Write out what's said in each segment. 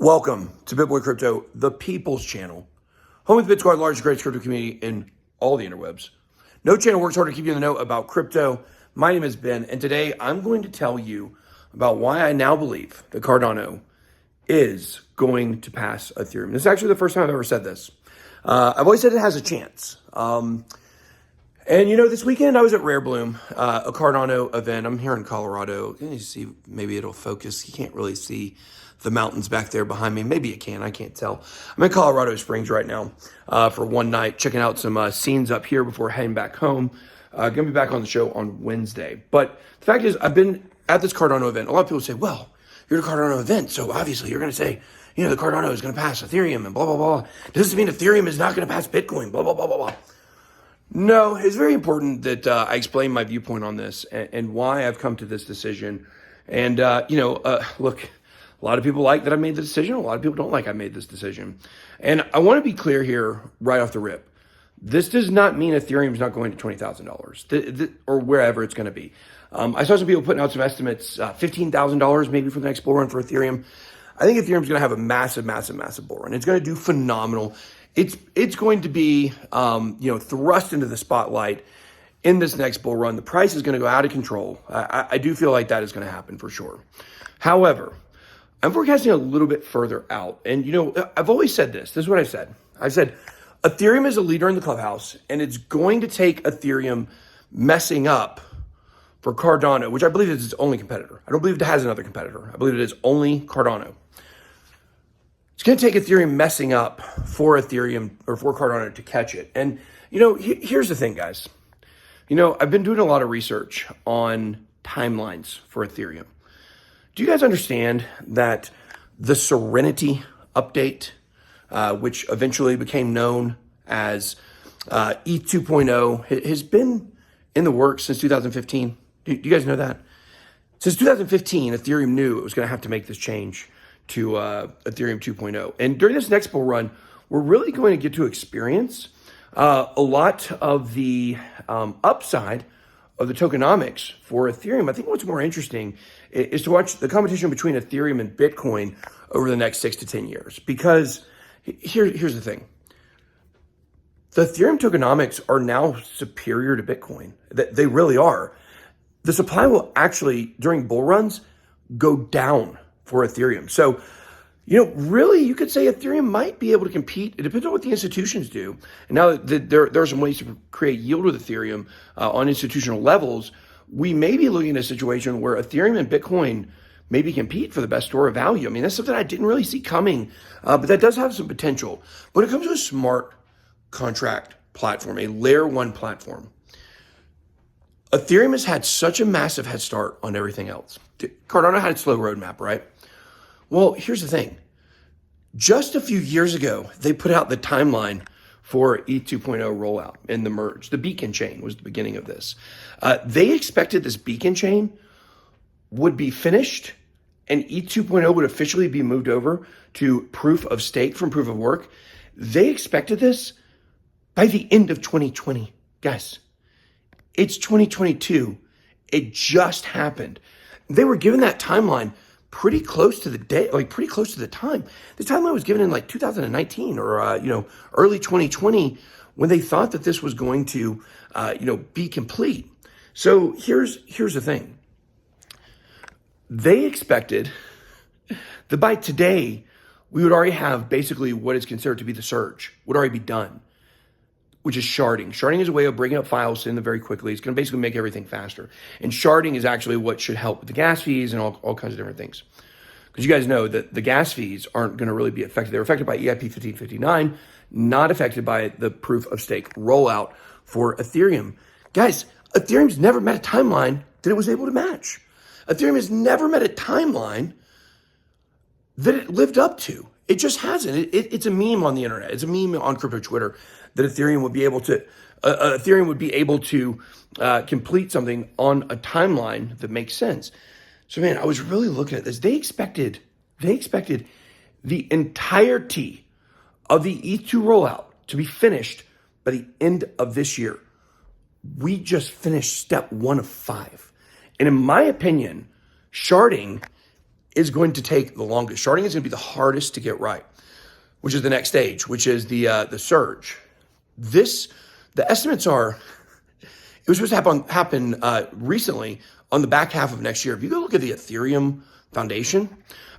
Welcome to BitBoy Crypto, the people's channel, home of the BitSquad, largest, greatest crypto community in all the interwebs. No channel works harder to keep you in the know about crypto. My name is Ben, and today I'm going to tell you about why I now believe that Cardano is going to pass Ethereum. This is actually the first time I've ever said this. I've always said it has a chance. And you know, this weekend I was at Rare Bloom, a Cardano event. I'm here in Colorado. Can you see? Maybe it'll focus. You can't really see the mountains back there behind me. Maybe it can. I can't tell. I'm in Colorado Springs right now for one night, checking out some scenes up here before heading back home. Going to be back on the show on Wednesday. But the fact is, I've been at this Cardano event. A lot of people say, well, you're at a Cardano event, so obviously you're going to say, you know, the Cardano is going to pass Ethereum and blah, blah, blah. Does this mean Ethereum is not going to pass Bitcoin? Blah, blah, blah, blah, blah. No, it's very important that I explain my viewpoint on this and why I've come to this decision. And, look, a lot of people like that I made the decision. A lot of people don't like I made this decision. And I want to be clear here right off the rip. This does not mean Ethereum is not going to $20,000 or wherever it's going to be. I saw some people putting out some estimates, $15,000 maybe for the next bull run for Ethereum. I think Ethereum is going to have a massive, massive, massive bull run. It's going to do phenomenal. It's going to be, thrust into the spotlight in this next bull run. The price is going to go out of control. I do feel like that is going to happen for sure. However, I'm forecasting a little bit further out. And, you know, I've always said this. This is what I said. I said, Ethereum is a leader in the clubhouse, and it's going to take Ethereum messing up for Cardano, which I believe is its only competitor. I don't believe it has another competitor. I believe it is only Cardano. It's going to take Ethereum messing up for Ethereum or for Cardano to catch it. And, you know, here's the thing, guys. You know, I've been doing a lot of research on timelines for Ethereum. Do you guys understand that the Serenity update, which eventually became known as ETH 2.0, has been in the works since 2015? Do you guys know that? Since 2015, Ethereum knew it was going to have to make this change to Ethereum 2.0. And during this next bull run, we're really going to get to experience a lot of the upside of the tokenomics for Ethereum. I think what's more interesting is to watch the competition between Ethereum and Bitcoin over the next 6 to 10 years. Because here's the thing. The Ethereum tokenomics are now superior to Bitcoin. They really are. The supply will actually, during bull runs, go down for Ethereum. So, you know, really, you could say Ethereum might be able to compete. It depends on what the institutions do. And now that there are some ways to create yield with Ethereum on institutional levels, we may be looking at a situation where Ethereum and Bitcoin maybe compete for the best store of value. I mean, that's something I didn't really see coming, but that does have some potential. When it comes to a smart contract platform, a layer one platform, Ethereum has had such a massive head start on everything else. Cardano had its slow roadmap, right? Well, here's the thing. Just a few years ago, they put out the timeline for ETH 2.0 rollout and the merge. The beacon chain was the beginning of this. They expected this beacon chain would be finished and ETH 2.0 would officially be moved over to proof of stake from proof of work. They expected this by the end of 2020. Guys, it's 2022. It just happened. They were given that timeline pretty close to the day, like pretty close to the time. The timeline was given in like 2019 or, early 2020 when they thought that this was going to, be complete. So here's the thing. They expected that by today, we would already have basically what is considered to be the surge, would already be done, which is sharding. Sharding is a way of breaking up files in them very quickly. It's going to basically make everything faster. And sharding is actually what should help with the gas fees and all kinds of different things. Because you guys know that the gas fees aren't going to really be affected. They're affected by EIP 1559, not affected by the proof of stake rollout for Ethereum. Guys, Ethereum's never met a timeline that it was able to match. Ethereum has never met a timeline that it lived up to. It just hasn't. It's a meme on the internet. It's a meme on crypto Twitter that Ethereum would be able to complete something on a timeline that makes sense. So man, I was really looking at this. They expected the entirety of the ETH2 rollout to be finished by the end of this year. We just finished step 1 of 5. And in my opinion, sharding is going to take the longest. Sharding is going to be the hardest to get right, which is the next stage, which is the surge. The estimates are, it was supposed to happen recently on the back half of next year. If you go look at the Ethereum Foundation,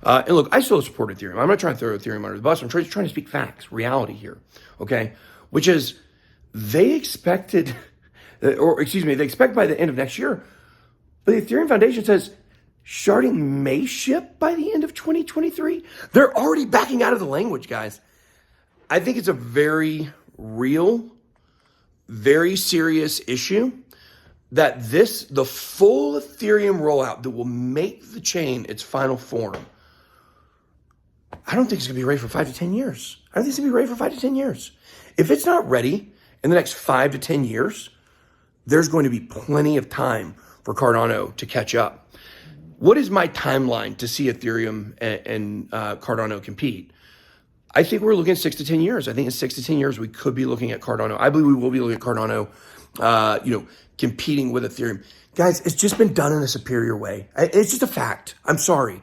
and look, I still support Ethereum. I'm not trying to throw Ethereum under the bus. I'm trying to speak facts, reality here, okay? Which is they expect by the end of next year, but the Ethereum Foundation says sharding may ship by the end of 2023. They're already backing out of the language, guys. I think it's a very real, very serious issue that the full Ethereum rollout that will make the chain its final form, I don't think it's going to be ready for 5 to 10 years. I don't think it's going to be ready for 5 to 10 years. If it's not ready in the next 5 to 10 years, there's going to be plenty of time for Cardano to catch up. What is my timeline to see Ethereum and Cardano compete? I think we're looking at 6 to 10 years. I think in 6 to 10 years, we could be looking at Cardano. I believe we will be looking at Cardano, competing with Ethereum. Guys, it's just been done in a superior way. It's just a fact. I'm sorry.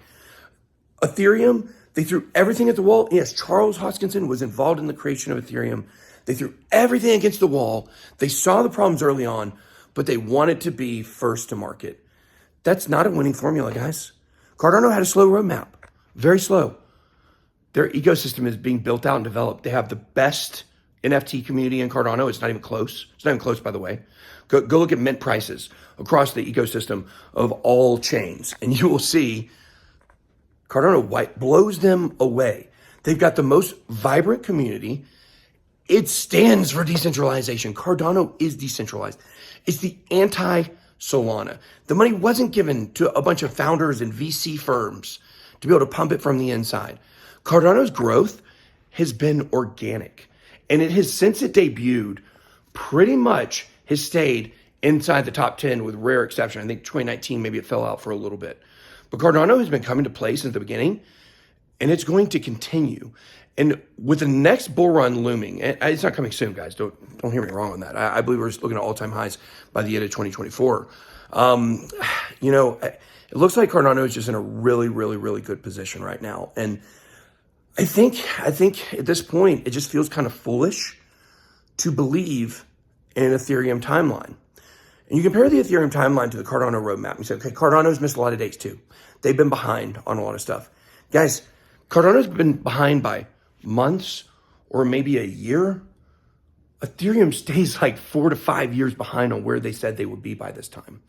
Ethereum, they threw everything at the wall. Yes, Charles Hoskinson was involved in the creation of Ethereum. They threw everything against the wall. They saw the problems early on, but they wanted to be first to market. That's not a winning formula, guys. Cardano had a slow roadmap, very slow. Their ecosystem is being built out and developed. They have the best NFT community in Cardano. It's not even close. It's not even close, by the way. Go look at mint prices across the ecosystem of all chains, and you will see Cardano blows them away. They've got the most vibrant community. It stands for decentralization. Cardano is decentralized. It's the anti-Solana. The money wasn't given to a bunch of founders and VC firms to be able to pump it from the inside. Cardano's growth has been organic, and it has, since it debuted, pretty much has stayed inside the top 10 with rare exception. I think 2019, maybe it fell out for a little bit. But Cardano has been coming to play since the beginning, and it's going to continue. And with the next bull run looming, and it's not coming soon, guys. Don't hear me wrong on that. I believe we're just looking at all-time highs by the end of 2024. It looks like Cardano is just in a really, really, really good position right now. And I think at this point, it just feels kind of foolish to believe in an Ethereum timeline. And you compare the Ethereum timeline to the Cardano roadmap. You say, okay, Cardano's missed a lot of dates too. They've been behind on a lot of stuff. Guys, Cardano's been behind by months or maybe a year. Ethereum stays like 4 to 5 years behind on where they said they would be by this time.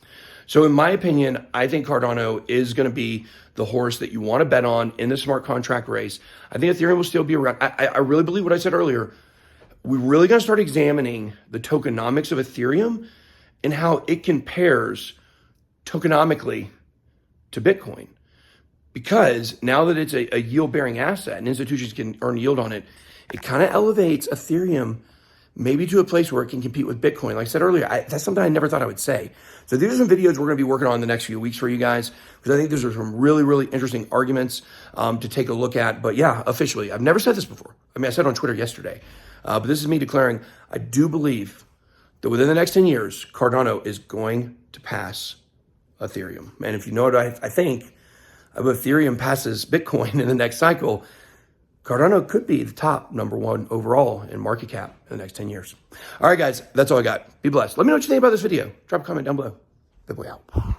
So in my opinion, I think Cardano is going to be the horse that you want to bet on in the smart contract race. I think Ethereum will still be around. I really believe what I said earlier. We're really going to start examining the tokenomics of Ethereum and how it compares tokenomically to Bitcoin. Because now that it's a yield-bearing asset and institutions can earn yield on it, it kind of elevates Ethereum maybe to a place where it can compete with Bitcoin. Like I said earlier, that's something I never thought I would say. So these are some videos we're going to be working on in the next few weeks for you guys, because I think these are some really, really interesting arguments to take a look at. But yeah, officially, I've never said this before. I mean, I said it on Twitter yesterday, but this is me declaring I do believe that within the next 10 years, Cardano is going to pass Ethereum. And if you know what I think, if Ethereum passes Bitcoin in the next cycle, Cardano could be the top #1 overall in market cap in the next 10 years. All right, guys, that's all I got. Be blessed. Let me know what you think about this video. Drop a comment down below. BitBoy out.